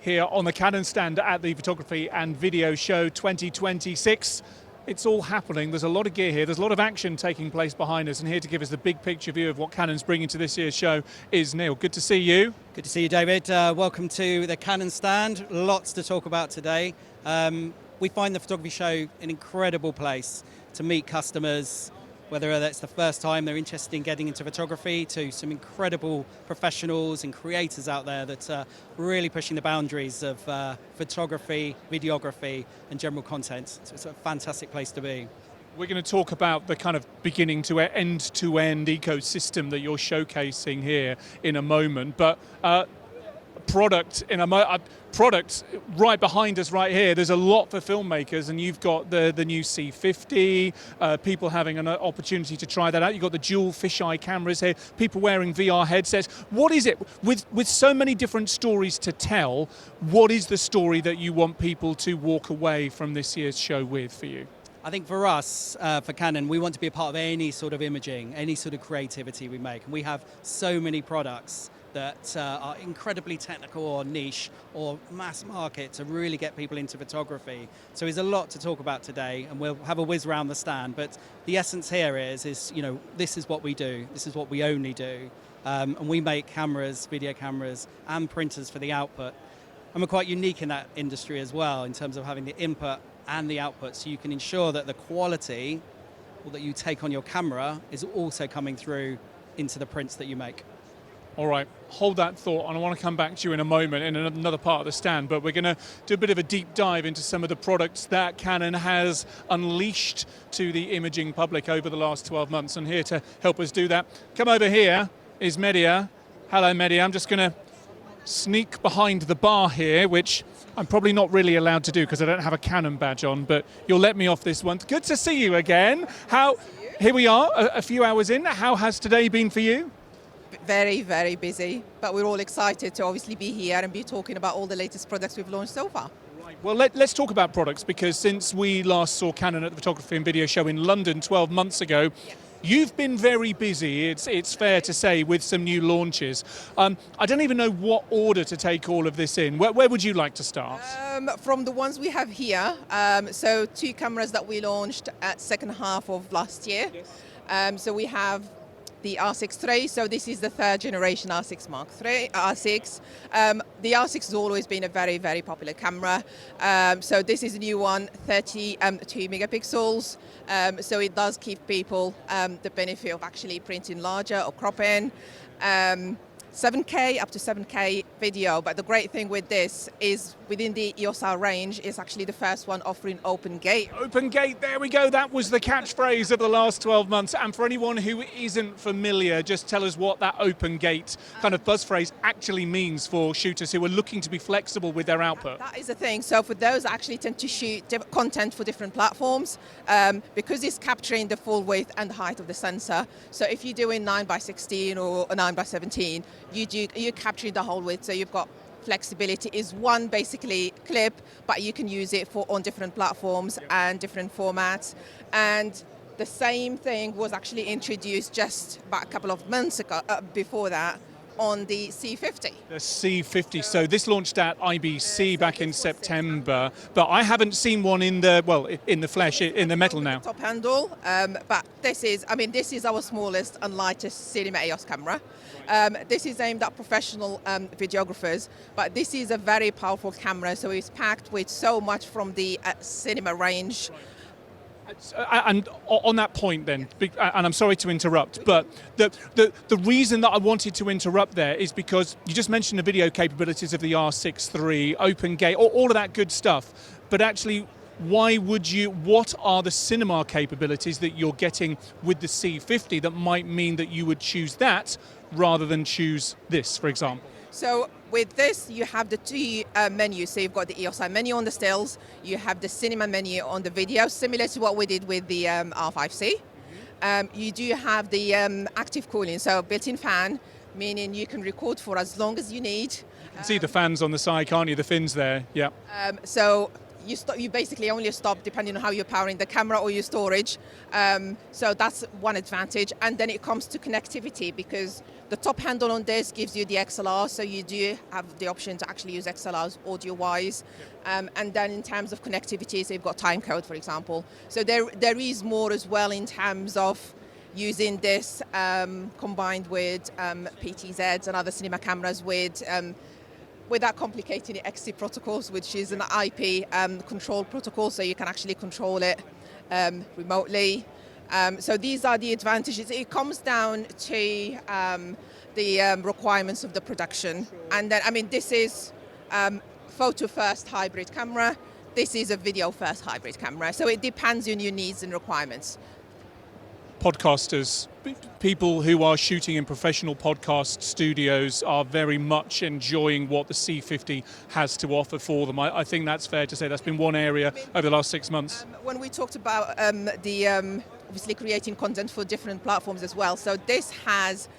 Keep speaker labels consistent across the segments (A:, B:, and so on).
A: here on the Canon stand at the Photography and Video Show 2026. It's all happening. There's a lot of gear here. There's a lot of action taking place behind us, and here to give us the big picture view of what Canon's bringing to this year's show is Neale. Good to see you.
B: Good to see you, David. Welcome to the Canon stand. Lots to talk about today. We find the photography show an incredible place to meet customers, whether that's the first time they're interested in getting into photography, to some incredible professionals and creators out there that are really pushing the boundaries of photography, videography, and general content. So it's a fantastic place to be.
A: We're going to talk about the kind of beginning to end-to-end ecosystem that you're showcasing here in a moment, but product right behind us right here. There's a lot for filmmakers, and you've got the new C50, people having an opportunity to try that out. You've got the dual fisheye cameras here, people wearing VR headsets. What is it, with so many different stories to tell, what is the story that you want people to walk away from this year's show with for you?
B: I think for us, for Canon, we want to be a part of any sort of imaging, any sort of creativity we make. And we have so many products that are incredibly technical or niche or mass market to really get people into photography. So there's a lot to talk about today, and we'll have a whiz around the stand. But the essence here is you know, this is what we do. This is what we only do. And we make cameras, video cameras, and printers for the output. And we're quite unique in that industry as well, in terms of having the input and the output, so you can ensure that the quality that you take on your camera is also coming through into the prints that you make.
A: All right, hold that thought, and I want to come back to you in a moment in another part of the stand, but we're going to do a bit of a deep dive into some of the products that Canon has unleashed to the imaging public over the last 12 months, and here to help us do that, come over here is Medhia. Hello, Medhia. I'm just going to sneak behind the bar here, which I'm probably not really allowed to do because I don't have a Canon badge on, but you'll let me off this one. Good to see you again. Here we are, a few hours in. How has today been for you?
C: Very, very busy, but we're all excited to obviously be here and be talking about all the latest products we've launched so far.
A: Right. Well, let's talk about products, because since we last saw Canon at the Photography and Video Show in London 12 months ago, you've been very busy, it's fair to say, with some new launches. I don't even know what order to take all of this in. Where would you like to start?
C: From the ones we have here, so 2 cameras that we launched at second half of last year. Yes. So we have the R6 III, so this is the 3rd generation R6 Mark III, R6. The R6 has always been a very, very popular camera. So this is a new one, 32 megapixels. So it does give people the benefit of actually printing larger or cropping. 7K, up to 7K video, but the great thing with this is within the EOS R range is actually the first one offering open gate.
A: Open gate, there we go, that was the catchphrase of the last 12 months. And for anyone who isn't familiar, just tell us what that open gate kind of buzz phrase actually means for shooters who are looking to be flexible with their output.
C: That is the thing. So for those that actually tend to shoot content for different platforms, because it's capturing the full width and height of the sensor. So if you're doing 9x16 or 9x17, you're capturing the whole width, so you've got flexibility. Is one basically clip, but you can use it on different platforms and different formats. And the same thing was actually introduced just about a couple of months ago, before that, on the C50.
A: The C50, so this launched at IBC back in September, but I haven't seen one in the flesh, in the metal now.
C: Top handle, but this is our smallest and lightest cinema EOS camera. This is aimed at professional videographers, but this is a very powerful camera, so it's packed with so much from the cinema range.
A: And on that point then, and I'm sorry to interrupt, but the reason that I wanted to interrupt there is because you just mentioned the video capabilities of the R6 III, open gate, all of that good stuff, but actually what are the cinema capabilities that you're getting with the C50 that might mean that you would choose that rather than choose this, for example?
C: So with this, you have the 2 menus. So you've got the EOS R menu on the stills, you have the cinema menu on the video, similar to what we did with the R5C. You do have the active cooling, so built-in fan, meaning you can record for as long as you need.
A: You can see the fans on the side, can't you? The fins there, yeah.
C: So you basically only stop depending on how you're powering the camera or your storage. So that's one advantage. And then it comes to connectivity, because the top handle on this gives you the XLR, so you do have the option to actually use XLRs audio-wise. And then in terms of connectivity, so you've got time code, for example. So there is more as well in terms of using this combined with PTZs and other cinema cameras without complicating the XC protocols, which is an IP control protocol, so you can actually control it remotely. So these are the advantages. It comes down to the requirements of the production. And then, I mean, this is photo first hybrid camera. This is a video first hybrid camera. So it depends on your needs and requirements.
A: Podcasters, people who are shooting in professional podcast studios are very much enjoying what the C50 has to offer for them. I think that's fair to say. That's been one area over the last 6 months.
C: When we talked about obviously creating content for different platforms as well, so this has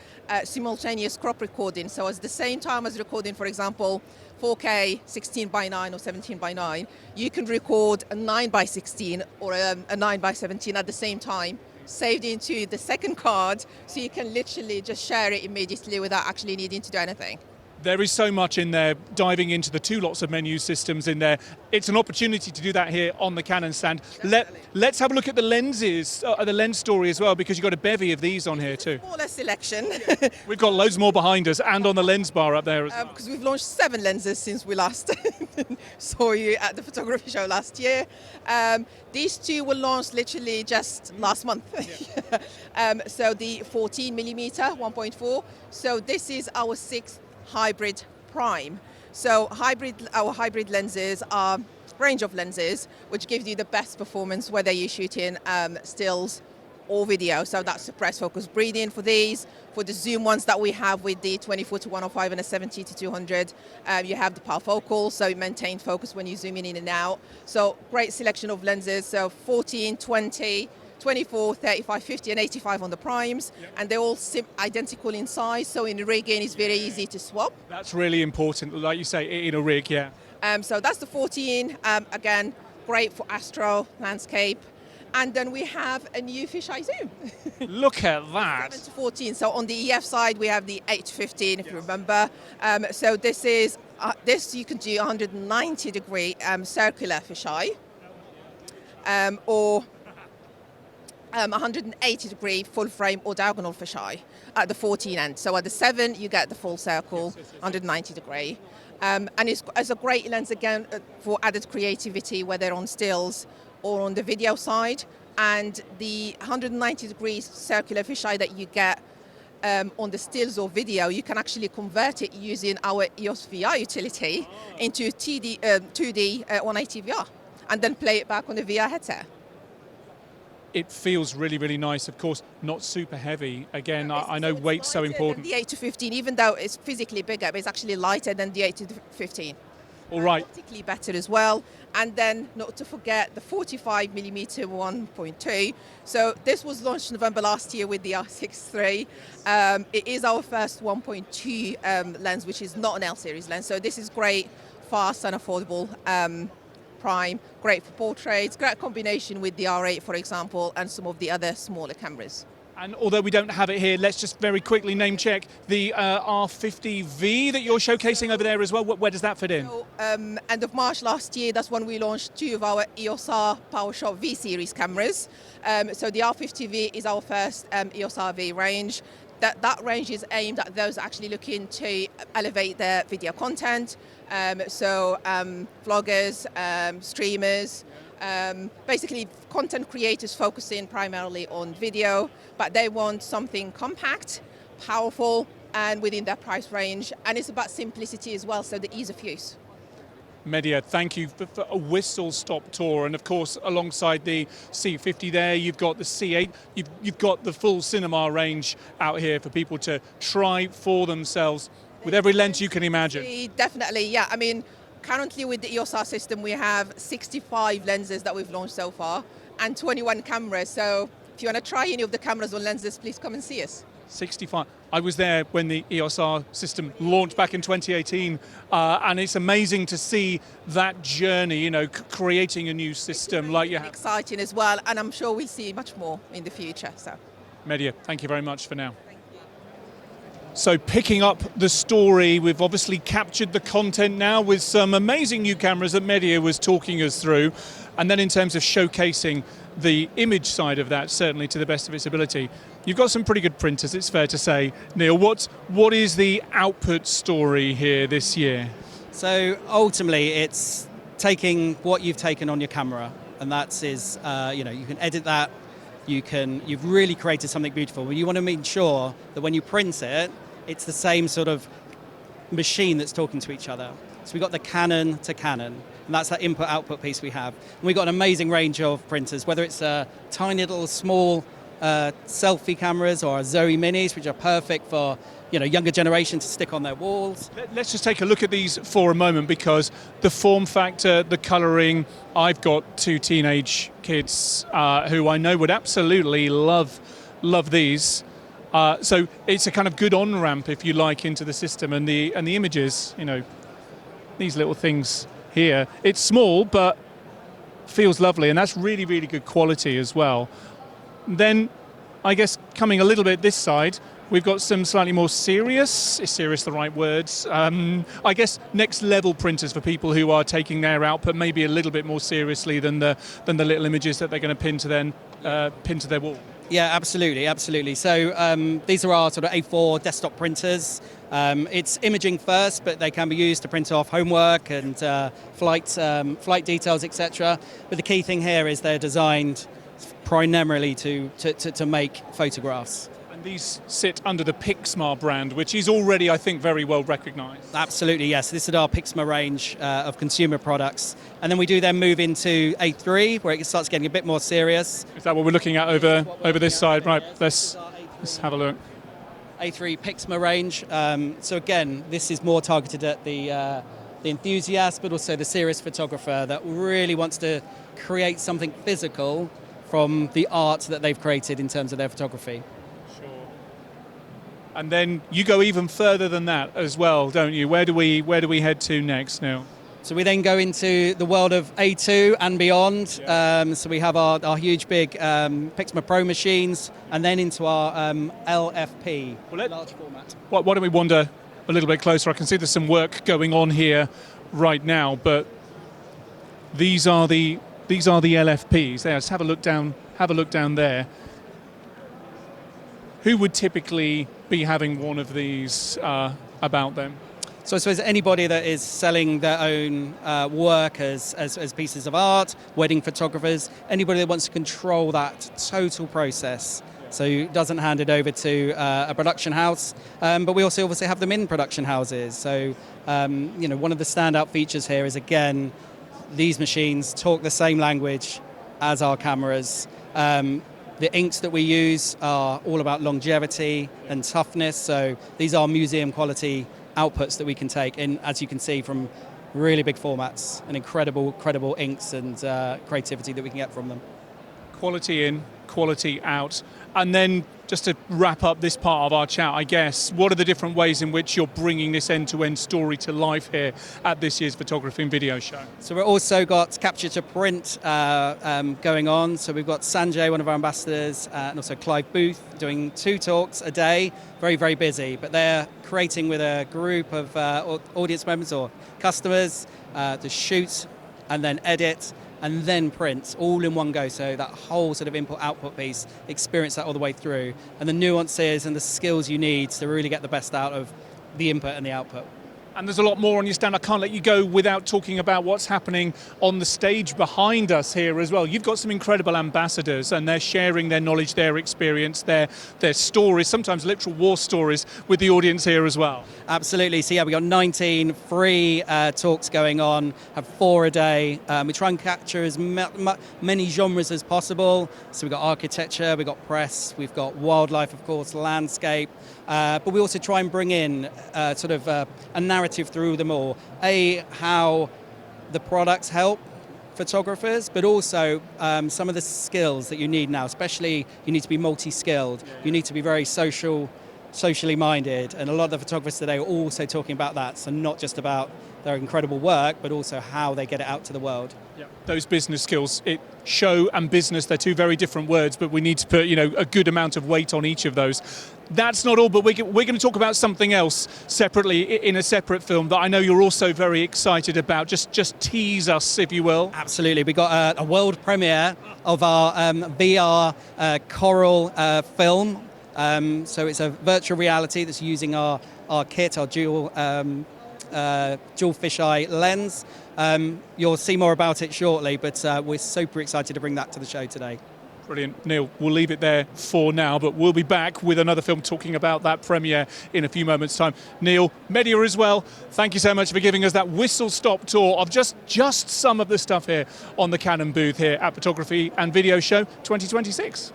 C: simultaneous crop recording. So at the same time as recording, for example, 4K 16:9 or 17:9, you can record a 9:16 or a 9:17 at the same time, saved into the second card, so you can literally just share it immediately without actually needing to do anything.
A: There is so much in there, diving into the two lots of menu systems in there. It's an opportunity to do that here on the Canon stand. Let's have a look at the lenses, the lens story as well, because you've got a bevy of these on here too.
C: Smaller selection.
A: We've got loads more behind us and on the lens bar up there as well.
C: Because we've launched 7 lenses since we last saw you at the photography show last year. These two were launched literally just last month. So the 14mm 1.4. So this is our 6th hybrid prime. So our hybrid lenses are range of lenses which gives you the best performance whether you're shooting stills or video. So that's suppressed focus breathing for these. For the zoom ones that we have with the 24-105 and a 70-200, you have the parfocal, so it maintains focus when you're zooming in and out. So great selection of lenses. So 14, 20, 24, 35, 50 and 85 on the primes, and they're all identical in size, so in rigging it's very easy to swap.
A: That's really important, like you say, in a rig, yeah.
C: So that's the 14, again, great for astro, landscape. And then we have a new fisheye zoom.
A: Look at that.
C: 7 to 14. So on the EF side, we have the 8 to 15, if you remember. So this is, this you can do 190-degree circular fisheye, or 180-degree full frame or diagonal fisheye at the 14 end. So at the 7, you get the full circle, 190-degree. And it's a great lens, again, for added creativity, whether on stills or on the video side. And the 190-degree circular fisheye that you get on the stills or video, you can actually convert it using our EOS VR utility into 2D 180 VR, and then play it back on the VR headset.
A: It feels really, really nice. Of course, not super heavy. Again, I know weight's so important.
C: The 8 to 15, even though it's physically bigger, but it's actually lighter than the 8 to 15.
A: All right.
C: Optically better as well. And then, not to forget, the 45mm 1.2. So this was launched November last year with the R6 III. It is our first 1.2 lens, which is not an L series lens. So this is great, fast and affordable. Prime, great for portraits, great combination with the R8, for example, and some of the other smaller cameras.
A: And although we don't have it here, let's just very quickly name check the R50V that you're showcasing over there as well. Where does that fit in?
C: So, end of March last year, that's when we launched 2 of our EOS R PowerShot V series cameras. So the R50V is our first EOS R V range. That range is aimed at those actually looking to elevate their video content. Vloggers, streamers, basically content creators focusing primarily on video, but they want something compact, powerful, and within their price range. And it's about simplicity as well, so the ease of use.
A: Medhia, thank you for a whistle-stop tour, and of course alongside the C50 there you've got the C8, you've got the full cinema range out here for people to try for themselves with every lens you can imagine.
C: Definitely, yeah. I mean, currently with the EOS R system we have 65 lenses that we've launched so far and 21 cameras, so if you want to try any of the cameras or lenses, please come and see us.
A: 65. I was there when the EOS R system launched back in 2018, and it's amazing to see that journey, you know, creating a new system like you have.
C: Exciting as well, and I'm sure we'll see much more in the future. So,
A: Medhia, thank you very much for now. So picking up the story, we've obviously captured the content now with some amazing new cameras that Medhia was talking us through. And then in terms of showcasing the image side of that, certainly to the best of its ability, you've got some pretty good printers, it's fair to say. Neale, what is the output story here this year?
B: So ultimately, it's taking what you've taken on your camera, and that is, you know, you can edit that. You've really created something beautiful. But you want to make sure that when you print it, it's the same sort of machine that's talking to each other. So we've got the Canon to Canon, and that's that input-output piece we have. And we've got an amazing range of printers, whether it's tiny little small SELPHY cameras or our Zoe Minis, which are perfect for, you know, younger generation to stick on their walls.
A: Let's just take a look at these for a moment, because the form factor, the colouring, I've got two teenage kids who I know would absolutely love these. So it's a kind of good on-ramp, if you like, into the system, and the images, you know, these little things here. It's small, but feels lovely, and that's really, really good quality as well. Then, I guess, coming a little bit this side, we've got some slightly more serious, is serious the right words? I guess next level printers for people who are taking their output maybe a little bit more seriously than the little images that they're going to pin to their wall.
B: Yeah, absolutely. So these are our sort of A4 desktop printers. It's imaging first, but they can be used to print off homework and flight details, etc. But the key thing here is they're designed primarily to make photographs.
A: And these sit under the Pixma brand, which is already, I think, very well recognised.
B: Absolutely, yes. This is our Pixma range of consumer products. And then we do then move into A3, where it starts getting a bit more serious.
A: Is that what we're looking at over this side? Right, let's have a look.
B: A3 Pixma range. So again, this is more targeted at the enthusiast, but also the serious photographer that really wants to create something physical from the art that they've created in terms of their photography.
A: And then you go even further than that as well, don't you? Where do we head to next now?
B: So we then go into the world of A2 and beyond.
A: Yeah.
B: So we have our huge big Pixma Pro machines, and then into our LFP, large format.
A: Why don't we wander a little bit closer? I can see there's some work going on here right now, but these are the LFPs. There, let's have a look down there. Who would typically be having one of these about them?
B: So I suppose anybody that is selling their own work as pieces of art, wedding photographers, anybody that wants to control that total process. So doesn't hand it over to a production house, but we also obviously have them in production houses. So you know, one of the standout features here is, again, these machines talk the same language as our cameras. The inks that we use are all about longevity and toughness. So these are museum quality outputs that we can take in, as you can see, from really big formats, and incredible inks and creativity that we can get from them.
A: Quality in, quality out. And then just to wrap up this part of our chat, I guess, what are the different ways in which you're bringing this end-to-end story to life here at this year's Photography and Video Show? So
B: we've also got capture to print going on. So we've got Sanjay, one of our ambassadors, and also Clive Booth, doing 2 talks a day. Very busy, but they're creating with a group of audience members or customers to shoot and then edit and then print all in one go. So that whole sort of input-output piece, experience that all the way through, and the nuances and the skills you need to really get the best out of the input and the output.
A: And there's a lot more on your stand. I can't let you go without talking about what's happening on the stage behind us here as well. You've got some incredible ambassadors, and they're sharing their knowledge, their experience, their stories, sometimes literal war stories, with the audience here as well.
B: Absolutely. So yeah, we got 19 free talks going on, have 4 a day. We try and capture as many genres as possible. So we've got architecture, we've got press, we've got wildlife, of course, landscape. But we also try and bring in sort of a narrative through them all. How the products help photographers, but also some of the skills that you need now, especially you need to be multi-skilled, you need to be very socially minded, and a lot of the photographers today are also talking about that, so not just about their incredible work, but also how they get it out to the world.
A: Yeah. Those business skills, show and business, they're two very different words, but we need to put a good amount of weight on each of those. That's not all, but we're going to talk about something else separately in a separate film that I know you're also very excited about. Just tease us, if you will.
B: Absolutely. We got a world premiere of our VR Coral film. So it's a virtual reality that's using our kit, our dual fisheye lens. You'll see more about it shortly, but we're super excited to bring that to the show today.
A: Brilliant. Neale, we'll leave it there for now, but we'll be back with another film talking about that premiere in a few moments' time. Neale, Medhia as well, thank you so much for giving us that whistle-stop tour of just some of the stuff here on the Canon booth here at Photography and Video Show 2026.